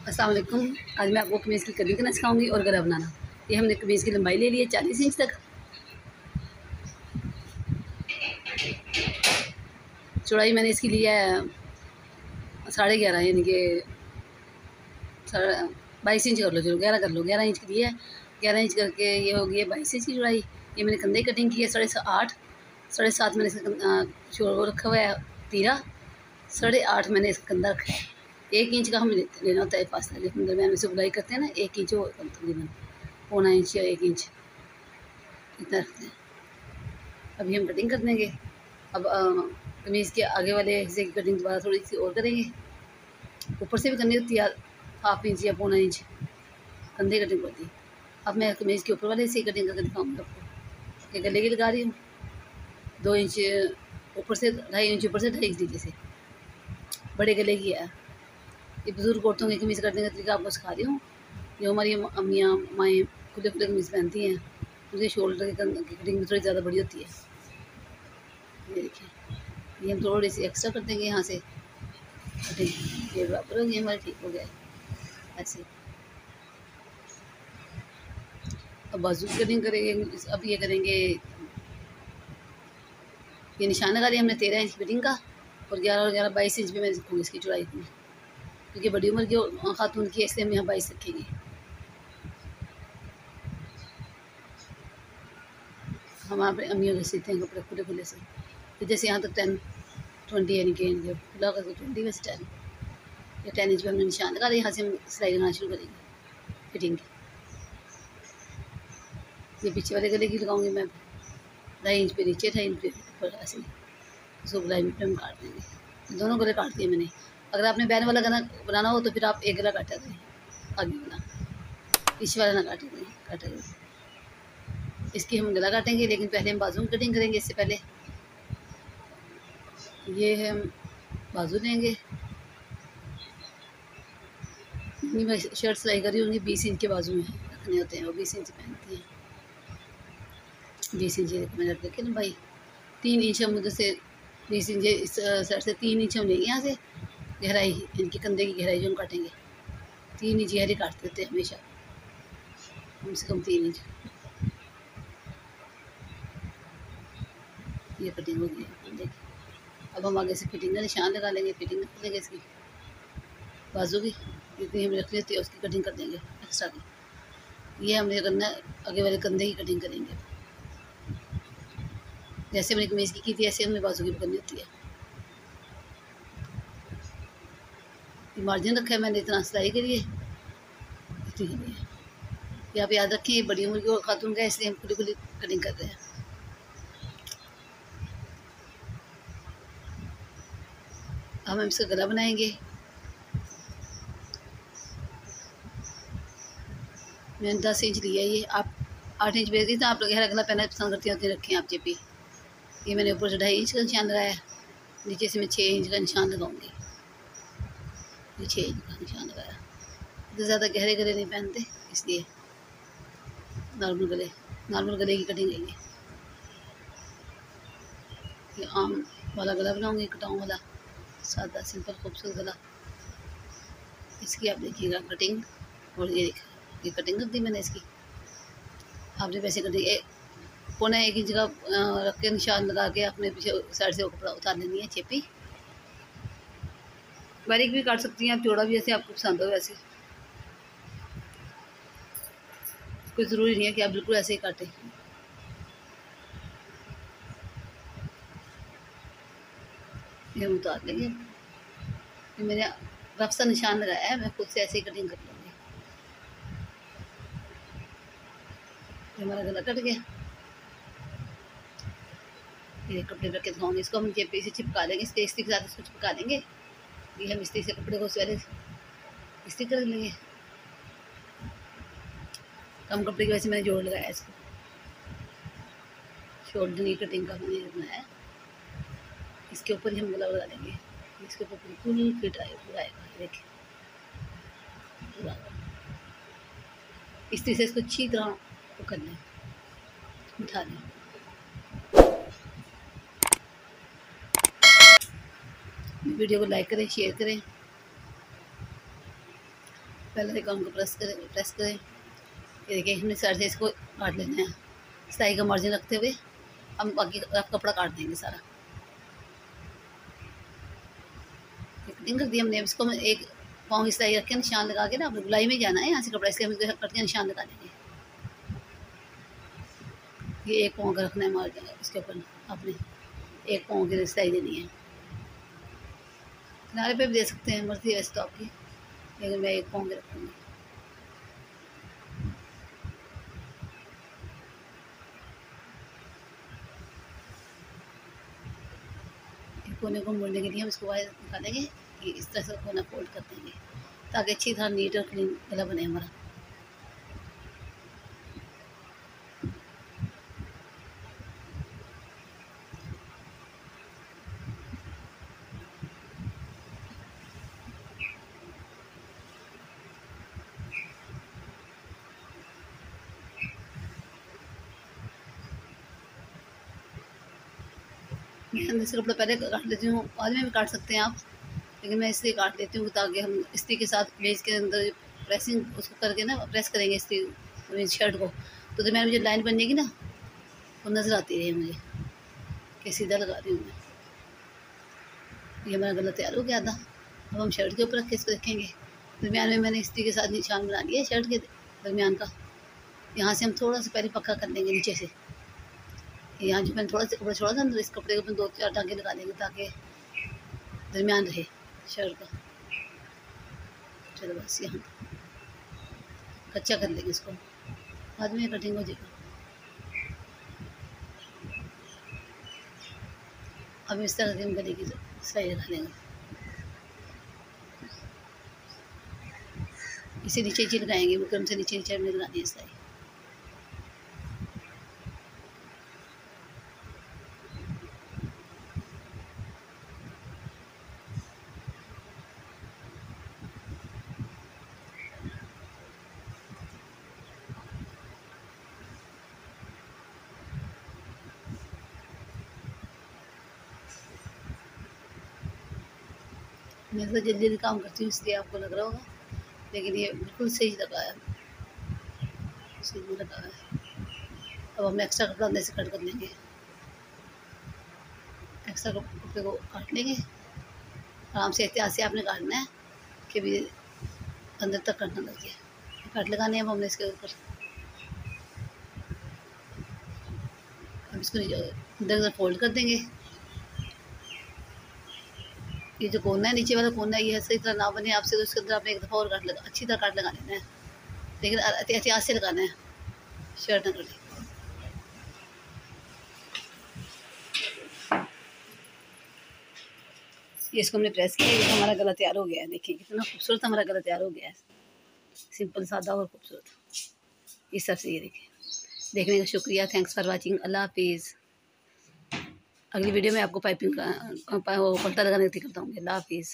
अस्सलाम वालेकुम। आज मैं आपको कमीज़ की कटिंग करना सिखाऊंगी और गला बनाना। ये हमने कमीज़ की लंबाई ले ली है 40 इंच तक। चौड़ाई मैंने इसकी ली है 11.5 यानी कि 22 इंच कर लो, चलो 11 कर लो। 11 इंच की ली है। 11 इंच करके ये हो गई है 22 इंच की चौड़ाई। ये मैंने कंधे की कटिंग की है 8.5। 7.5 मैंने इसका छोड़ रखा हुआ है तीरा। 8.5 मैंने इसका कंधा रखा है। 1 इंच का हमें लेना होता है फासला, जिसमें दरमियान में से गुलाई करते हैं ना, 1 इंच हो तकरीबन 1.25 इंच या 1 इंच इतना रखते हैं। अभी हम कटिंग कर देंगे। अब कमीज़ के आगे वाले हिस्से की कटिंग दोबारा थोड़ी सी और करेंगे। ऊपर से भी करनी होती है 1/2 इंच या 1.25 इंच कंधे कटिंग होती है। अब मैं कमीज़ के ऊपर वाले हिस्से की कटिंग करके दिखाऊँगी आपको। ये गले की लगा रही हूँ 2 इंच ऊपर से, 2.5 इंच ऊपर से, 2.5 इंच नीचे से। बड़े गले की है। ये बुजुर्ग औरतों की कमीज़ कटने का तरीका आपको सिखा रही हूँ। जो हमारी अम्मियाँ माएँ खुले खुले कमीज़ पहनती हैं, उनके शोल्डर की कटिंग भी थोड़ी ज़्यादा बड़ी होती है। ये देखिए, ये हम थोड़ी सी एक्स्ट्रा कर देंगे यहाँ से कटिंग। ये बराबर हो गई हमारी, ठीक हो गया है ऐसे। अब बाजू की कटिंग करेंगे। अब ये करेंगे, ये निशान लगा लिया हमने 13 इंच कटिंग का, और 11 और 11 22 इंच भी मैं रखूँगी इसकी चौड़ाई में, क्योंकि बड़ी उम्र की खातून की है, इसलिए हम यहाँ 22 रखेंगे। हम अपने अम्मियों के सीते हैं कपड़े खुले खुले से, तो जैसे यहाँ तक 10 20 यानी कि खुला करके 20 में से 10 या 10 इंच पर हमने निशान लगा लिया। यहाँ से हम सिलाई लगाना शुरू करेंगे फिटिंग की। ये पीछे वाले गले की लगाऊंगी मैं 2.5 इंच पे नीचे, 2.5 इंच पे ऊपर, ऐसे इसको गुलाई में हम काट देंगे। दोनों गले काट दिए मैंने। अगर आपने बैन वाला गला बनाना हो तो फिर आप एक गला काटा दें, आगे वाला, पीछे वाला ना काटे दें, काटा दें। इसकी हम गला काटेंगे, लेकिन पहले हम बाजू की कटिंग करेंगे। इससे पहले ये है, हम बाजू लेंगे। मैं शर्ट सिलाई कर रही हूँ, 20 इंच के बाजू में रखने होते हैं, वो 20 इंच पहनती हैं। 20 इंच मैंने रख रखी ना भाई। 3 इंच हम उधर से 20 इंच इस साइड से 3 इंच हम लेंगे यहाँ से गहराई, इनके कंधे की गहराई जो हम काटेंगे 3 इंच गहरी काटते होते हैं हमेशा, कम से कम 3 इंच। ये कटिंग हो गई है, देखिए। अब हम आगे से फिटिंग का निशान लगा लेंगे, फिटिंग कर लेंगे इसकी बाजू की, जितनी हमें रखनी होती है उसकी कटिंग कर देंगे एक्स्ट्रा की। ये हमने करना, आगे वाले कंधे की कटिंग करेंगे। जैसे मैंने कमीज़ की थी ऐसे हमें बाजू की भी करनी होती है। मार्जिन रखा है मैंने इतना सिलाई के लिए, इतनी के लिए। ये आप याद रखें, ये बड़ी उम्र की खातून का, इसलिए हम खुली खुली कटिंग कर रहे हैं। हम इसका गला बनाएंगे। मैंने 10 इंच लिया, ये आप 8 इंच भेज दी, तो आप गहरा गला पहना पसंद करती होती रखें आप जेपी। ये मैंने ऊपर से 2.5 इंच का निशान लगाया, नीचे से मैं 6 इंच का निशान लगाऊंगी। ये 6 इंच का निशान लगाया। तो ज़्यादा गहरे गले नहीं पहनते, इसलिए नॉर्मल गले की कटिंग है ये आम वाला गला बनाऊंगी, कटाऊँ वाला, सादा सिंपल खूबसूरत गला। इसकी आप देखिएगा कटिंग, और ये देखिए ये कटिंग कर दी मैंने इसकी। आपने वैसे कटिंग 1.25 इंच का रख के निशान लगा के अपने पीछे साइड से कपड़ा उतार लेनी है, चेपी। बारीक भी काट सकती हैं आप, चौड़ा भी, जैसे आपको पसंद हो वैसे। कोई ज़रूरी नहीं है कि आप बिल्कुल ऐसे ही काटें। ये हम उतार लेंगे। ये मैंने रफ सा निशान लगाया है, मैं खुद से ऐसे ही कटिंग कर लूँगी। ये हमारा गला कट गया। ये कपड़े रख के दिखाऊंगी। इसको हम चेपी से चिपका लेंगे, इस्त्री के साथ इसको चिपका देंगे। ये हम इस्त्री से कपड़े को पहले इस्त्री कर लेंगे। कम कपड़े की वजह से मैंने जोड़ लगाया इसको। शोल्डर की कटिंग का मैंने बनाया, इसके ऊपर ही हम गला लगा लेंगे। इसके ऊपर बिल्कुल फिट आए पूरा आएगा, देखिए पूरा। इस्त्री से इसको अच्छी तरह वो कर लें, बिठा लें। वीडियो को लाइक करें, शेयर करें। पहले काम को प्रेस करें। ये देखिए हमने साइड से इसको काट लेना है, सिलाई का मार्जिन रखते हुए हम बाकी कपड़ा काट देंगे सारा। कटिंग कर दी हमने। अब इसको हम एक पाँव की सिलाई रख के निशान लगा के ना अपने गुलाई में जाना है, यहाँ से कपड़ा इसके हम कट के निशान लगा देंगे। ये एक पाँव का रखना है मार्जिन, इसके ऊपर आपने एक पाँव की सिलाई देनी है। किनारे पे भी दे सकते हैं, मर्जी वैसे तो आपकी, लेकिन मैं एक पाँव के रखूँगी। कोने को मोड़ने के लिए हम इसको बाहर निकालेंगे कि इस तरह से कोना फोल्ड कर देंगे ताकि अच्छी तरह नीट और क्लीन गला बने हमारा। मैं अंदर से कपड़ा पहले काट लेती हूँ, बाद में भी काट सकते हैं आप, लेकिन मैं इसलिए काट लेती हूँ ताकि हम इस्त्री के साथ बेच के अंदर प्रेसिंग उसको करके ना प्रेस करेंगे इस्त्री शर्ट को, तो दरम्यान में जो लाइन बन जाएगी ना वो नज़र आती रही मुझे कि सीधा लगा रही हूँ मैं। ये हमारा गला तैयार हो गया था। अब हम शर्ट के ऊपर रख के इसको रखेंगे। दरम्यान में मैंने इस्त्री के साथ निशान बना लिया है शर्ट के दरम्यान का। यहाँ से हम थोड़ा सा पहले पक्का कर लेंगे नीचे से। यहाँ जो मैंने थोड़ा सा कपड़ा छोड़ा था अंदर, इस कपड़े के ऊपर 2-4 टाँगे लगा देंगे ताकि दरमियान रहे शर्ट का। चलो बस यहाँ कच्चा कर लेंगे इसको, बाद में कटिंग हो जाएगा। अब इस तरह से हम गले की सिलाई लगा लेंगे, इसे नीचे नीचे लगाएंगे, बुकरम से नीचे नीचे हमने लगानी है सिलाई। मैं तो जल्दी जल्दी काम करती हूँ इसलिए आपको लग रहा होगा, लेकिन ये बिल्कुल सही लगा है, सही लगा है। अब हम एक्स्ट्रा कपड़ा अंदर से कट कर लेंगे, एक्स्ट्रा कपड़े को काट लेंगे आराम से। एहतियात से आपने काटना है कि भी अंदर तक कटना लग जाए। कट लगाने हैं अब हमने इसके ऊपर। अब इसको इधर फोल्ड कर देंगे। ये जो कोना है नीचे वाला कोना, ये सही तरह ना बने आपसे तो इसके अंदर आपने एक दफ़ा और अच्छी तरह काट लगा लेना है, लेकिन एहतियात से लगाना है, शर्ट न कटे। ये इसको हमने प्रेस किया, ये हमारा गला तैयार हो गया है। देखिए कितना खूबसूरत हमारा गला तैयार हो गया है, सिंपल सादा और खूबसूरत। इस तरह से ये देखिए। देखने का शुक्रिया, थैंक्स फॉर वाचिंग, अल्लाह हाफिज़। अगली वीडियो में आपको पाइपिंग का पल्टा लगाने की करता हूँ। अल्लाह हाफिज़।